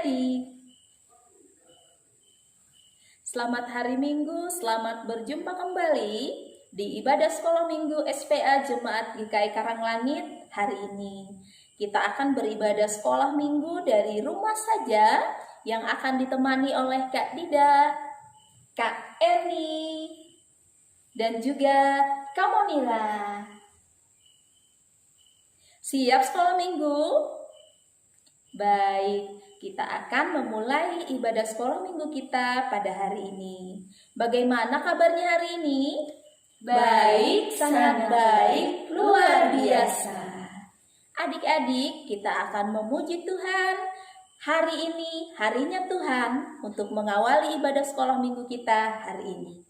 Eri. Selamat hari Minggu, selamat berjumpa kembali di ibadah sekolah Minggu SPA Jemaat GKI Karanglangit hari ini. Kita akan beribadah sekolah Minggu dari rumah saja yang akan ditemani oleh Kak Dida, Kak Eri, dan juga Kak Monira. Siap sekolah Minggu? Baik, kita akan memulai ibadah sekolah Minggu kita pada hari ini. Bagaimana kabarnya hari ini? Baik, sangat baik, luar biasa. Adik-adik, kita akan memuji Tuhan. Hari ini, harinya Tuhan untuk mengawali ibadah sekolah Minggu kita hari ini.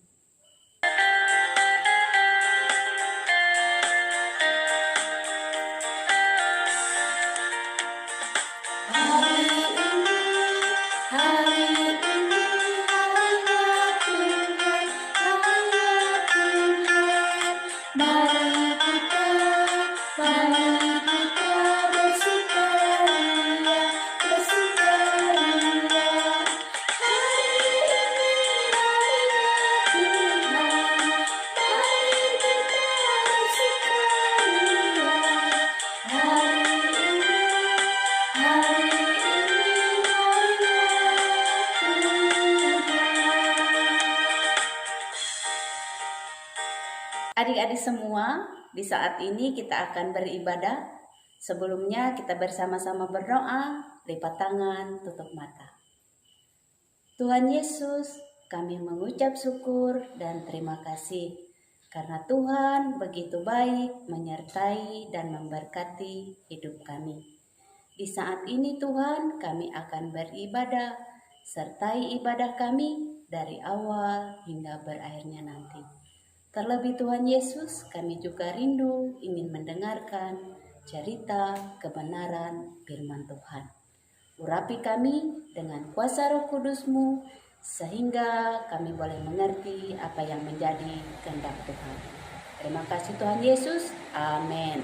Adik-adik semua, di saat ini kita akan beribadah. Sebelumnya kita bersama-sama berdoa, lipat tangan, tutup mata. Tuhan Yesus, kami mengucap syukur dan terima kasih karena Tuhan begitu baik menyertai dan memberkati hidup kami. Di saat ini Tuhan, kami akan beribadah, sertai ibadah kami dari awal hingga berakhirnya nanti. Terlebih Tuhan Yesus, kami juga rindu ingin mendengarkan cerita kebenaran firman Tuhan. Urapi kami dengan kuasa Roh Kudus-Mu, sehingga kami boleh mengerti apa yang menjadi kehendak Tuhan. Terima kasih Tuhan Yesus. Amin.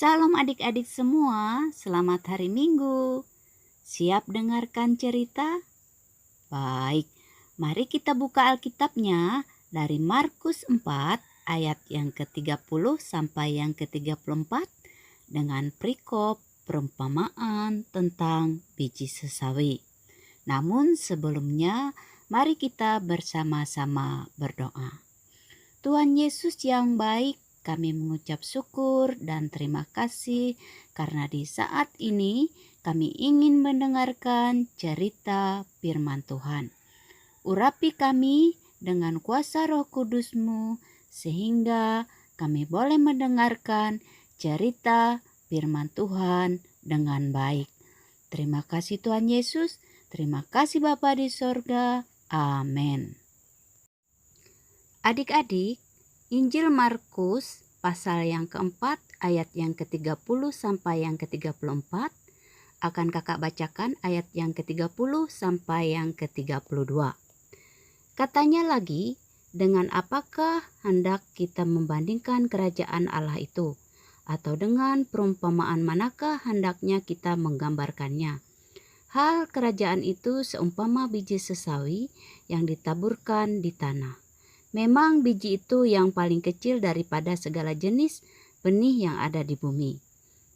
Salam adik-adik semua, selamat hari Minggu. Siap dengarkan cerita? Baik, mari kita buka Alkitabnya dari Markus 4 ayat yang ke-30 sampai yang ke-34 dengan perikop perumpamaan tentang biji sesawi. Namun sebelumnya, mari kita bersama-sama berdoa. Tuhan Yesus yang baik, kami mengucap syukur dan terima kasih karena di saat ini kami ingin mendengarkan cerita firman Tuhan. Urapi kami dengan kuasa Roh Kudus-Mu sehingga kami boleh mendengarkan cerita firman Tuhan dengan baik. Terima kasih Tuhan Yesus, terima kasih Bapa di sorga. Amin. Adik-adik, Injil Markus pasal yang keempat ayat yang ke-30 sampai yang ke-34 akan kakak bacakan ayat yang ke-30 sampai yang ke-32. Katanya lagi, dengan apakah hendak kita membandingkan kerajaan Allah itu? Atau dengan perumpamaan manakah hendaknya kita menggambarkannya? Hal kerajaan itu seumpama biji sesawi yang ditaburkan di tanah. Memang biji itu yang paling kecil daripada segala jenis benih yang ada di bumi.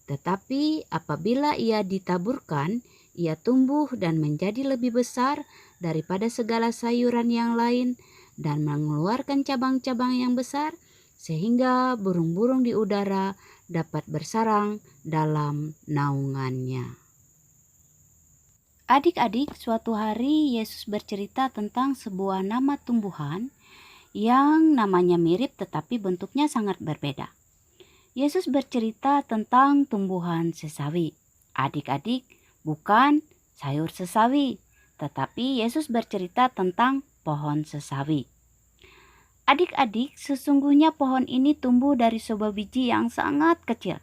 Tetapi apabila ia ditaburkan, ia tumbuh dan menjadi lebih besar daripada segala sayuran yang lain dan mengeluarkan cabang-cabang yang besar, sehingga burung-burung di udara dapat bersarang dalam naungannya. Adik-adik, suatu hari Yesus bercerita tentang sebuah nama tumbuhan yang namanya mirip tetapi bentuknya sangat berbeda. Yesus bercerita tentang tumbuhan sesawi. Adik-adik, bukan sayur sesawi, tetapi Yesus bercerita tentang pohon sesawi. Adik-adik, sesungguhnya pohon ini tumbuh dari sebuah biji yang sangat kecil.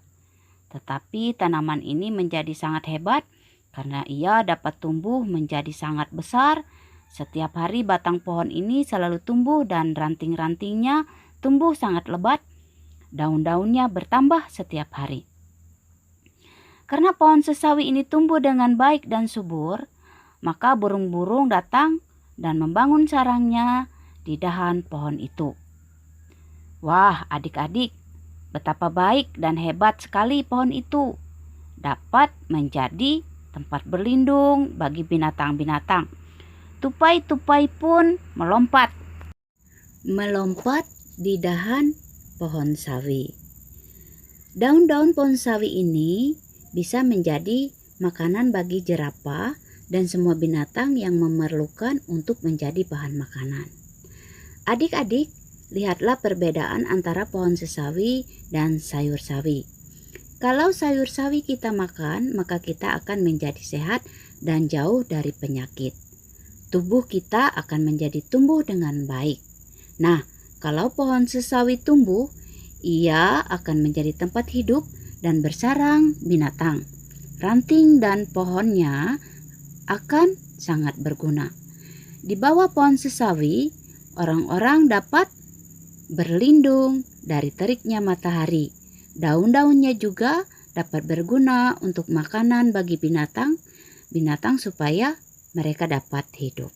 Tetapi tanaman ini menjadi sangat hebat karena ia dapat tumbuh menjadi sangat besar. Setiap hari batang pohon ini selalu tumbuh dan ranting-rantingnya tumbuh sangat lebat. Daun-daunnya bertambah setiap hari. Karena pohon sesawi ini tumbuh dengan baik dan subur, maka burung-burung datang dan membangun sarangnya di dahan pohon itu. Wah, adik-adik, betapa baik dan hebat sekali pohon itu. Dapat menjadi tempat berlindung bagi binatang-binatang. Tupai-tupai pun melompat di dahan pohon sawi. Daun-daun pohon sawi ini bisa menjadi makanan bagi jerapah dan semua binatang yang memerlukan untuk menjadi bahan makanan. Adik-adik, lihatlah perbedaan antara pohon sesawi dan sayur sawi. Kalau sayur sawi kita makan, maka kita akan menjadi sehat dan jauh dari penyakit. Tubuh kita akan menjadi tumbuh dengan baik. Nah, kalau pohon sesawi tumbuh, ia akan menjadi tempat hidup dan bersarang binatang. Ranting dan pohonnya akan sangat berguna. Di bawah pohon sesawi, orang-orang dapat berlindung dari teriknya matahari. Daun-daunnya juga dapat berguna untuk makanan bagi binatang supaya mereka dapat hidup.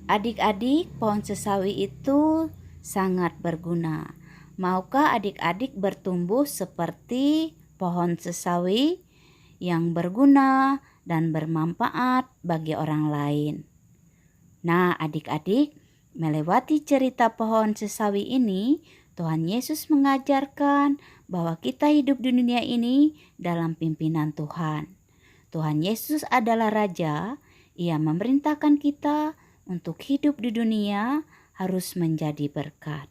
Adik-adik, pohon sesawi itu sangat berguna. Maukah adik-adik bertumbuh seperti pohon sesawi yang berguna dan bermanfaat bagi orang lain? Nah, adik-adik, melewati cerita pohon sesawi ini, Tuhan Yesus mengajarkan bahwa kita hidup di dunia ini dalam pimpinan Tuhan. Tuhan Yesus adalah Raja. Ia memerintahkan kita untuk hidup di dunia harus menjadi berkat.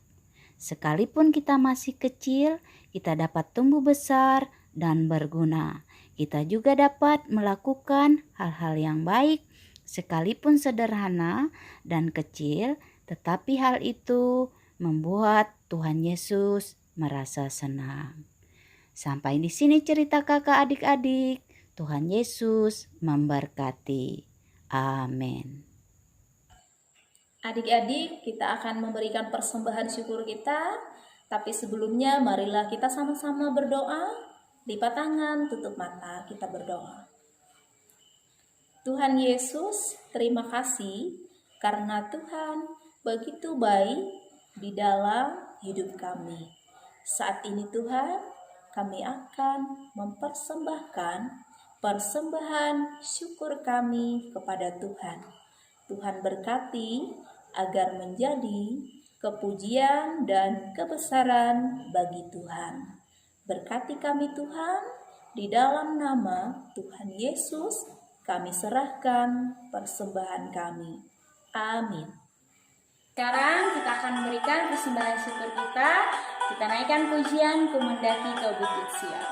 Sekalipun kita masih kecil, kita dapat tumbuh besar dan berguna. Kita juga dapat melakukan hal-hal yang baik, sekalipun sederhana dan kecil, tetapi hal itu membuat Tuhan Yesus merasa senang. Sampai di sini cerita kakak adik-adik. Tuhan Yesus memberkati. Amin. Adik-adik, kita akan memberikan persembahan syukur kita. Tapi sebelumnya marilah kita sama-sama berdoa. Lipat tangan, tutup mata, kita berdoa. Tuhan Yesus, terima kasih karena Tuhan begitu baik di dalam hidup kami. Saat ini Tuhan, kami akan mempersembahkan persembahan syukur kami kepada Tuhan. Tuhan berkati agar menjadi kepujian dan kebesaran bagi Tuhan. Berkati kami Tuhan, di dalam nama Tuhan Yesus kami serahkan persembahan kami. Amin. Sekarang kita akan memberikan persembahan syukur kita. Kita naikkan pujian Ku Mendaki ke Bukit Sion.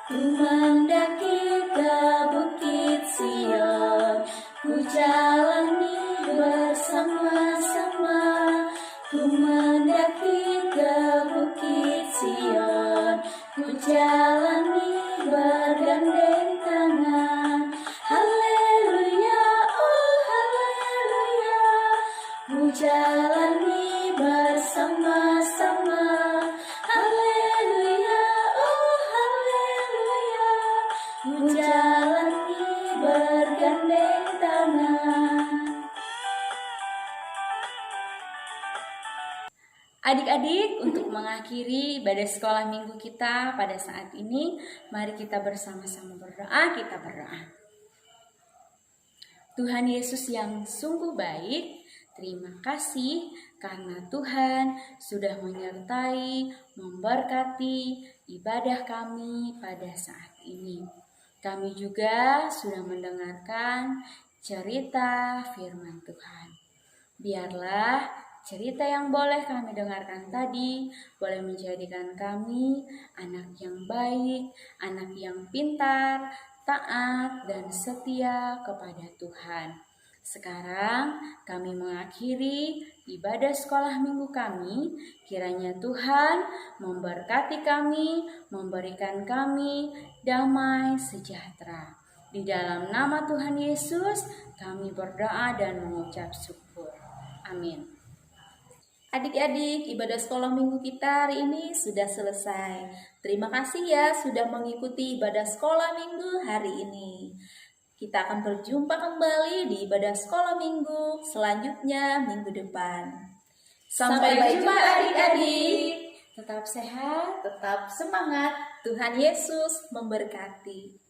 Ku mendaki ke Bukit Sion, ku jalani bersama-sama. Ku mendaki ke Bukit Sion, ku jalani bergandeng tangan. Haleluya, oh haleluya, ku jalani bersama-sama. Haleluya, oh haleluya, ku jalani bergandeng tangan. Adik-adik, untuk mengakhiri ibadah sekolah minggu kita pada saat ini, mari kita bersama-sama berdoa. Kita berdoa. Tuhan Yesus yang sungguh baik, Terima kasih karena Tuhan sudah menyertai, memberkati ibadah kami pada saat ini. Kami juga sudah mendengarkan cerita firman Tuhan. Biarlah cerita yang boleh kami dengarkan tadi boleh menjadikan kami anak yang baik, anak yang pintar, taat, dan setia kepada Tuhan. Sekarang kami mengakhiri ibadah sekolah minggu kami. Kiranya Tuhan memberkati kami, memberikan kami damai sejahtera. Di dalam nama Tuhan Yesus kami berdoa dan mengucap syukur. Amin. Adik-adik, ibadah sekolah minggu kita hari ini sudah selesai. Terima kasih ya sudah mengikuti ibadah sekolah minggu hari ini. Kita akan berjumpa kembali di ibadah sekolah minggu selanjutnya minggu depan. Sampai jumpa adik-adik. Tetap sehat, tetap semangat. Tuhan Yesus memberkati.